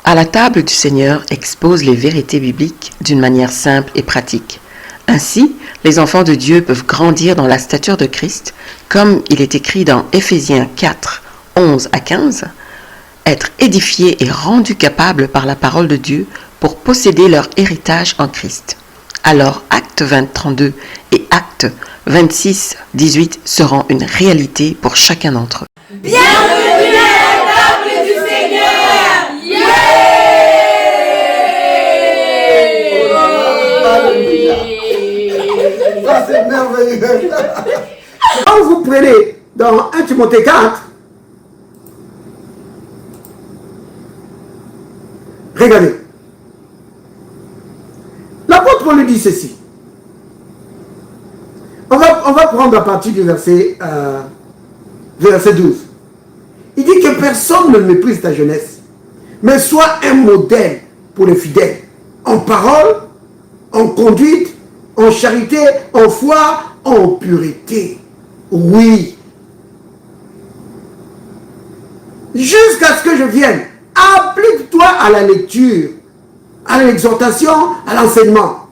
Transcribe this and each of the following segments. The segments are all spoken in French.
À la table du Seigneur expose les vérités bibliques d'une manière simple et pratique. Ainsi, les enfants de Dieu peuvent grandir dans la stature de Christ, comme il est écrit dans Éphésiens 4, 11 à 15, être édifiés et rendus capables par la parole de Dieu pour posséder leur héritage en Christ. Alors, Acte 20, 32 et Acte 26, 18 seront une réalité pour chacun d'entre eux. Bienvenue à la table du Seigneur! Yeah! Ça c'est merveilleux. Quand vous prenez dans 1 Timothée 4, regardez. L'apôtre Paul dit ceci. On va prendre à partir du verset 12. Il dit que personne ne méprise ta jeunesse, mais sois un modèle pour les fidèles, en parole, en conduite, en charité, en foi, en pureté. Oui. Jusqu'à ce que je vienne, applique-toi à la lecture, à l'exhortation, à l'enseignement.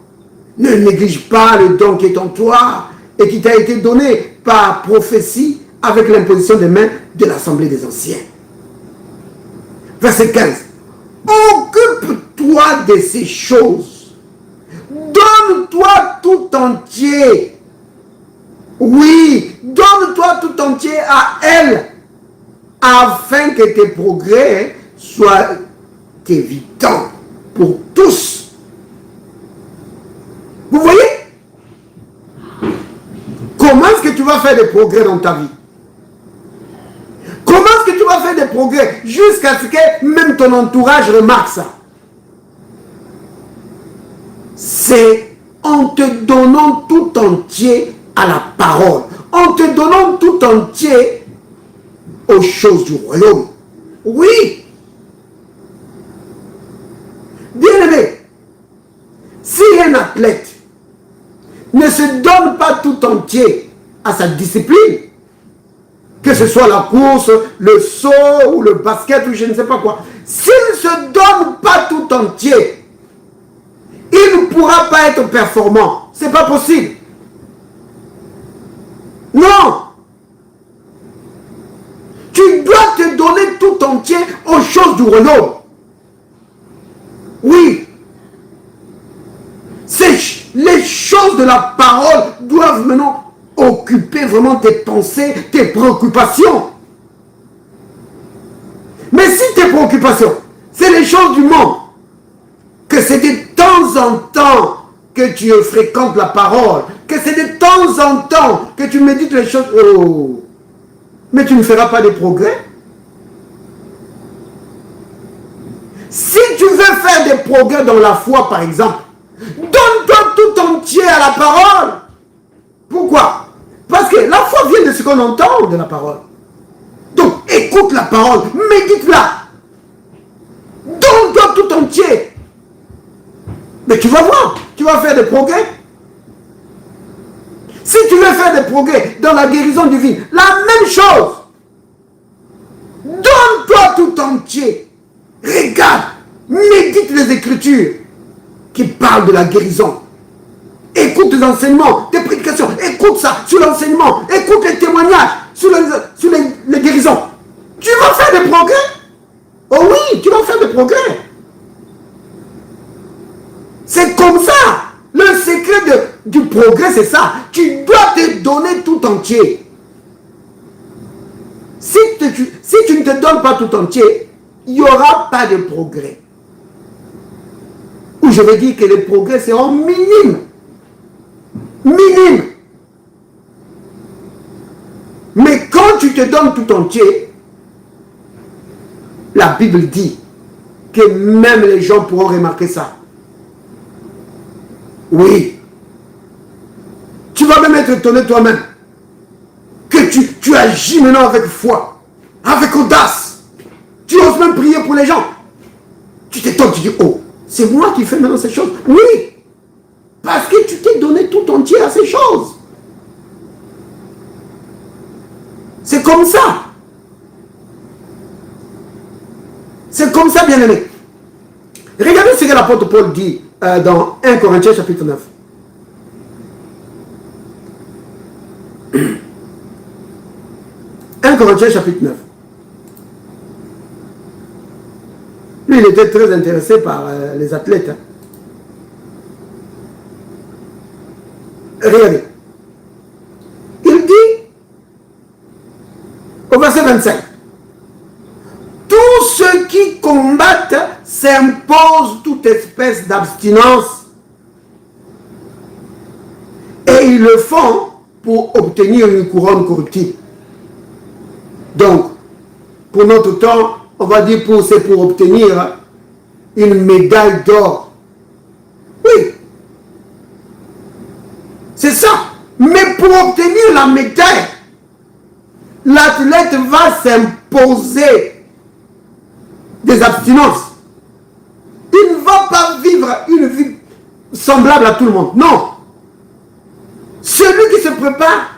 Ne néglige pas le don qui est en toi et qui t'a été donné par prophétie avec l'imposition des mains de l'Assemblée des Anciens. Verset 15. Occupe-toi de ces choses. Donne-toi tout entier. Oui, donne-toi tout entier à elle, afin que tes progrès soient évidents pour tous. Vous voyez? Comment est-ce que tu vas faire des progrès dans ta vie? Comment est-ce que tu vas faire des progrès jusqu'à ce que même ton entourage remarque ça? C'est en te donnant tout entier à la parole, en te donnant tout entier aux choses du royaume. Oui. Bien-aimé, si un athlète ne se donne pas tout entier à sa discipline, que ce soit la course, le saut ou le basket ou je ne sais pas quoi, s'il ne se donne pas tout entier, il ne pourra pas être performant. C'est pas possible. Non. Tu dois te donner tout entier aux choses du royaume. Oui. Les choses de la parole doivent maintenant occuper vraiment tes pensées, tes préoccupations. Mais si tes préoccupations, c'est les choses du monde, que c'est de temps en temps que tu fréquentes la parole, que c'est de temps en temps que tu médites les choses, oh, mais tu ne feras pas de progrès. Si tu veux faire des progrès dans la foi, par exemple, donne-toi tout entier à la parole. Pourquoi? Parce que la foi vient de ce qu'on entend de la parole. Donc, écoute la parole, médite-la. Donne-toi tout entier. Mais tu vas voir, tu vas faire des progrès. Si tu veux faire des progrès dans la guérison divine, la même chose. Donne-toi tout entier. Regarde, médite les Écritures qui parlent de la guérison. Écoute les enseignements, tes prédications, écoute ça sur l'enseignement, écoute les témoignages sur les guérisons. Tu vas faire des progrès. Oh oui, tu vas faire des progrès. C'est comme ça. Le secret du progrès, c'est ça. Tu dois te donner tout entier. Si tu ne te donnes pas tout entier, il n'y aura pas de progrès. Ou je vais dire que les progrès seront minimes. Minimes. Mais quand tu te donnes tout entier, la Bible dit que même les gens pourront remarquer ça. Oui. Tu vas même être étonné toi-même que tu agis maintenant avec foi, avec audace. Tu oses même prier pour les gens. Tu t'étonnes, tu dis, oh, c'est moi qui fais maintenant ces choses. Oui. Parce que tu t'es donné tout entier à ces choses. C'est comme ça. C'est comme ça, bien-aimé. Regardez ce que l'apôtre Paul dit dans 1 Corinthiens chapitre 9. « 1 Corinthiens chapitre 9. Lui, il était très intéressé par les athlètes. Hein. Regardez. Il dit, au verset 25, « Tous ceux qui combattent s'imposent toute espèce d'abstinence et ils le font pour obtenir une couronne corruptible. » Donc, pour notre temps, on va dire c'est pour obtenir une médaille d'or. Oui. C'est ça. Mais pour obtenir la médaille, l'athlète va s'imposer des abstinences. Il ne va pas vivre une vie semblable à tout le monde. Non. Celui qui se prépare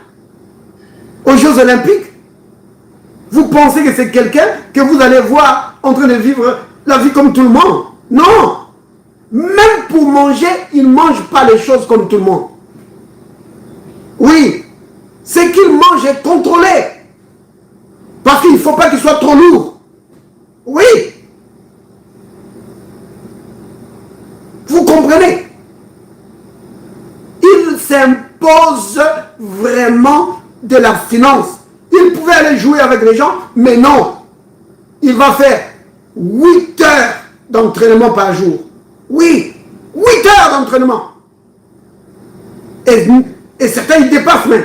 aux Jeux Olympiques, vous pensez que c'est quelqu'un que vous allez voir en train de vivre la vie comme tout le monde? Non. Même pour manger, il ne mange pas les choses comme tout le monde. Oui. Ce qu'il mange est contrôlé. Parce qu'il ne faut pas qu'il soit trop lourd. Oui. Vous comprenez? Il s'impose vraiment de l'abstinence. Il pouvait aller jouer avec les gens, mais non. Il va faire 8 heures d'entraînement par jour. Oui, 8 heures d'entraînement. Et certains, ils dépassent même.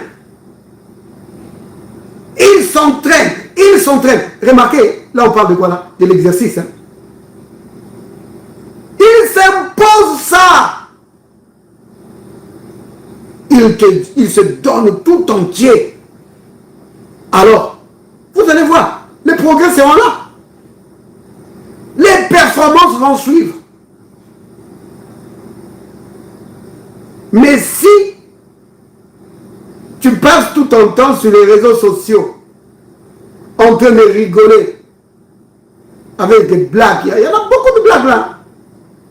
Ils s'entraînent, ils s'entraînent. Remarquez, là on parle de quoi là? De l'exercice. Hein? Ils s'imposent ça. Ils se donnent tout entier. Alors, vous allez voir, les progrès seront là. Les performances vont suivre. Mais si tu passes tout ton temps sur les réseaux sociaux, en train de rigoler, avec des blagues, il y en a beaucoup de blagues là,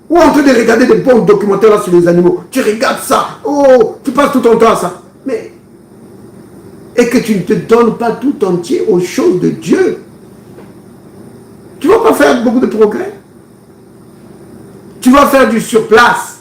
ou en train de regarder des bons documentaires là sur les animaux, tu regardes ça, oh, tu passes tout ton temps à ça. Mais et que tu ne te donnes pas tout entier aux choses de Dieu, tu ne vas pas faire beaucoup de progrès. Tu vas faire du surplace.